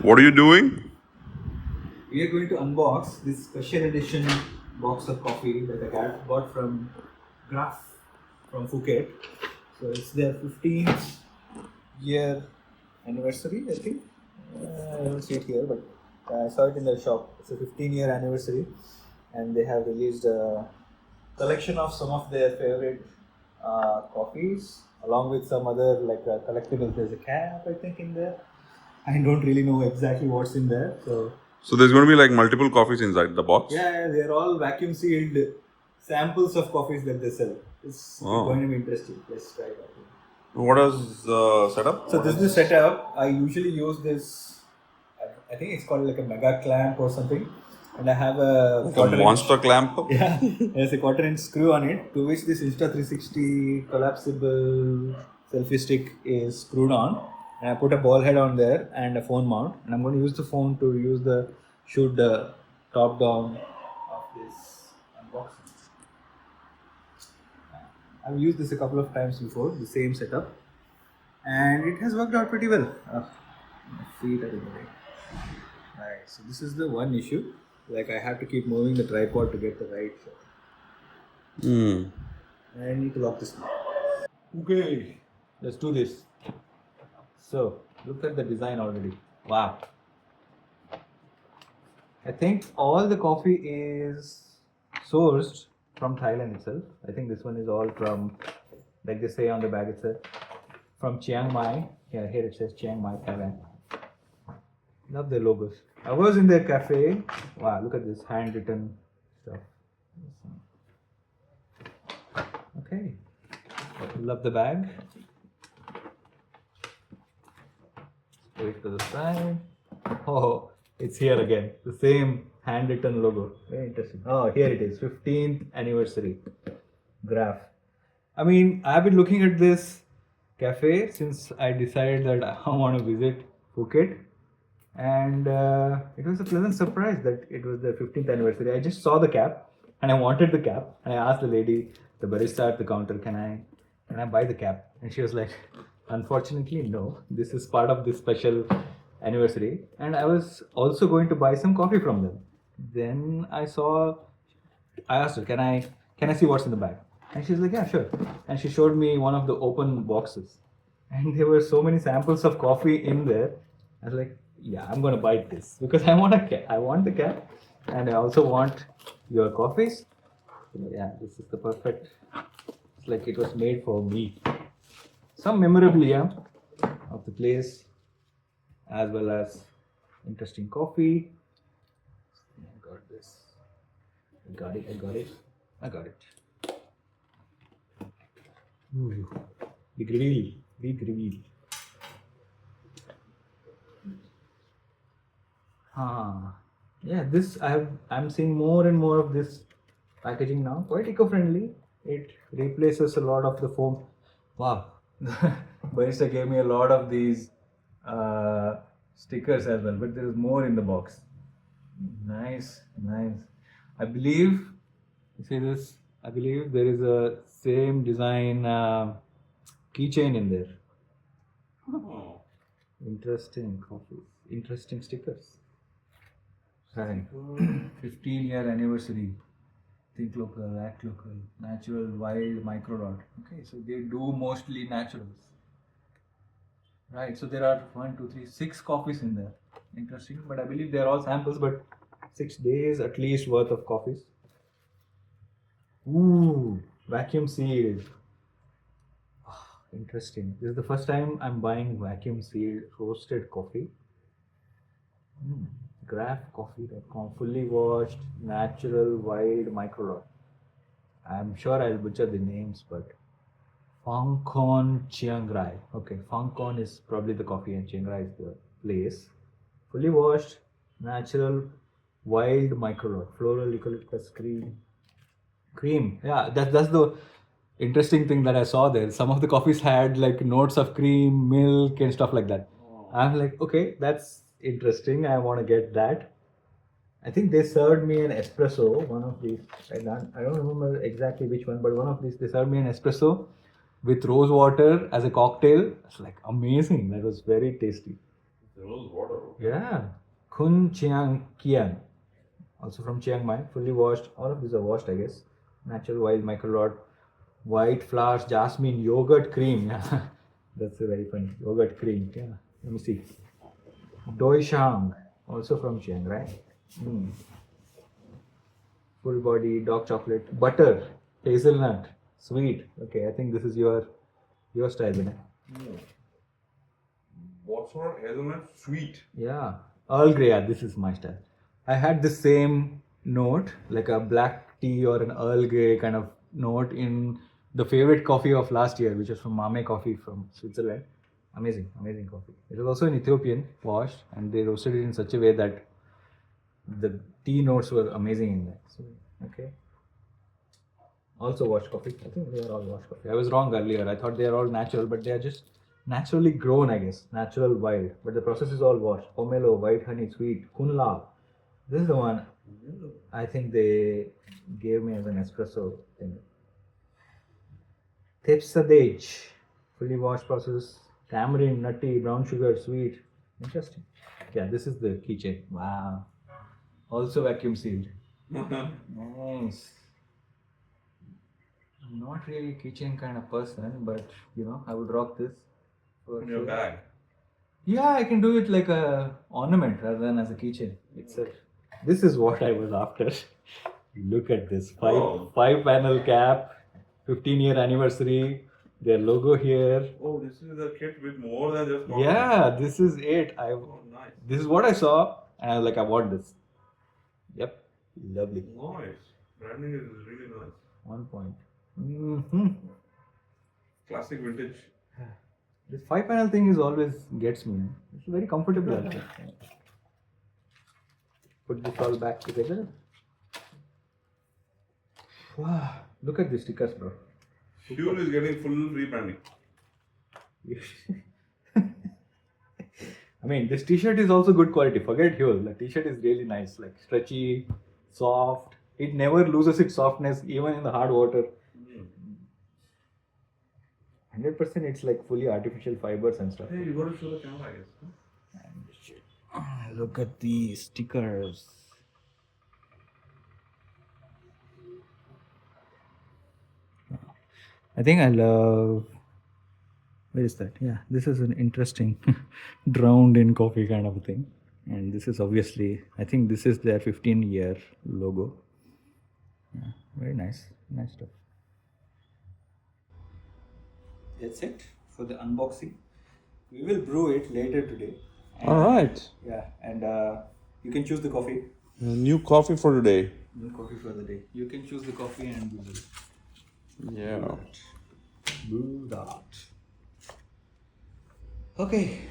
What are you doing? We are going to unbox this special edition box of coffee that I bought from Graph from Phuket. So it's their 15th year anniversary, I think. I don't see it here, but I saw it in their shop. It's a 15-year anniversary, and they have released a collection of some of their favorite coffees, along with some other like collectibles. There's a cap, I think, in there. I don't really know exactly what's in there, so. So there's going to be like multiple coffees inside the box. Yeah, they're all vacuum sealed samples of coffees that they sell. It's going to be interesting. Let's try that. What is the setup? So this is the setup. I usually use this. I think it's called like a mega clamp or something, and I have a monster clamp. Yeah, there's a quarter-inch screw on it, to which this Insta360 collapsible selfie stick is screwed on. And I put a ball head on there and a phone mount, and I'm going to use the phone to use the shoot the top down of this unboxing. I've used this a couple of times before, the same setup, and it has worked out pretty well. My feet are in the way. Right, so this is the one issue. Like I have to keep moving the tripod to get the right shot. I need to lock this now. Okay, let's do this. So, look at the design already. Wow. I think all the coffee is sourced from Thailand itself. I think this one is all from, like they say on the bag itself, from Chiang Mai. Yeah, here it says Chiang Mai, Thailand. Love their logos. I was in their cafe. Wow, look at this handwritten stuff. Okay. Love the bag. Wait to the side. Oh, it's here again. The same handwritten logo. Very interesting. Oh, here it is. 15th anniversary graph. I mean, I've been looking at this cafe since I decided that I want to visit Phuket. And it was a pleasant surprise that it was their 15th anniversary. I just saw the cap and I wanted the cap. And I asked the lady, the barista at the counter, can I buy the cap? And she was like, unfortunately, no. This is part of this special anniversary. And I was also going to buy some coffee from them. Then I asked her, can I see what's in the bag? And she's like, yeah, sure. And she showed me one of the open boxes. And there were so many samples of coffee in there. I was like, yeah, I'm going to buy this because I want a cap. I want the cap, and I also want your coffees. Yeah, this is the perfect. It's like it was made for me. Some memorabilia of the place, as well as interesting coffee. I got this. I got it. Ooh, big reveal. Yeah, I'm seeing more and more of this packaging now. Quite eco-friendly. It replaces a lot of the foam. Wow, barista gave me a lot of these stickers as well, but there is more in the box. Nice. I believe, you see this? I believe there is a same design keychain in there. Interesting coffee. Interesting stickers. Right. 15-year anniversary. Think local, act local, natural, wild, micro dot. Okay, so they do mostly naturals. Right, so there are 6 coffees in there. Interesting, but I believe they're all samples, but 6 days at least worth of coffees. Ooh, vacuum sealed. Interesting. This is the first time I'm buying vacuum sealed roasted coffee. Graphcoffee.com, fully washed, natural, wild, micro dot. I'm sure I'll butcher the names, but Phang Kon Chiang Rai. Okay, Phang Kon is probably the coffee and Chiang Rai is the place. Fully washed, natural, wild, micro dot, floral eucalyptus cream. Yeah, that's the interesting thing that I saw there. Some of the coffees had like notes of cream, milk, and stuff like that. I'm like, okay, that's interesting. I want to get that. I think they served me an espresso. One of these, I don't remember exactly which one, but one of these they served me an espresso with rose water as a cocktail. It's like amazing. That was very tasty. There was water. Yeah. Kun Chiang Kian. Also from Chiang Mai. Fully washed. All of these are washed, I guess. Natural wild microlot. White flowers, jasmine, yogurt cream. Yeah. That's very funny. Yogurt cream. Yeah. Let me see. Doi Shang. Also from Chiang, right? Mm. Full body, dark chocolate. Butter. Hazelnut. Sweet. Okay, I think this is your style, Vinay. What's for hazelnut? Sweet. Yeah, Earl Grey. Yeah, this is my style. I had the same note, like a black tea or an Earl Grey kind of note in the favorite coffee of last year, which was from Mame Coffee from Switzerland. Amazing, amazing coffee. It was also in Ethiopian, washed, and they roasted it in such a way that the tea notes were amazing in there. So, okay. Also washed coffee. I think they are all washed coffee. I was wrong earlier. I thought they are all natural, but they are just naturally grown, I guess. Natural wild. But the process is all washed. Pomelo, white honey, sweet, kunla. This is the one I think they gave me as an espresso thing. Tepsadej. Fully washed process. Tamarind, nutty, brown sugar, sweet. Interesting. Yeah, this is the keychain. Wow. Also vacuum sealed. Nice. I'm not really a keychain kind of person, but I would rock this. In your bag. Yeah, I can do it like a ornament rather than as a keychain itself. This is what I was after. Look at this five panel cap, 15-year anniversary. Their logo here. Oh, this is a kit with more than just coffee. Yeah, this is it. Nice. This is what I saw, and I was like, I want this. Yep, lovely. Nice. Branding is really nice. 1 point. Mm-hmm. Classic vintage. This 5 panel thing is always gets me. It's very comfortable. Also. Put this all back together. Wow, look at the stickers, bro. Fuel is getting full rebranding. I mean, this t-shirt is also good quality. Forget Huel. The t-shirt is really nice, like stretchy, soft. It never loses its softness, even in the hard water. 100% it's like fully artificial fibers and stuff. Hey, you got to show the camera, I guess. And look at these stickers. I think I love. Where is that? Yeah, this is an interesting drowned in coffee kind of a thing. And this is obviously, I think this is their 15-year logo. Yeah, very nice. Nice stuff. That's it for the unboxing. We will brew it later today. Alright. Yeah, and you can choose the coffee. New coffee for today. New coffee for the day. You can choose the coffee and we will Yeah. brew that. Okay,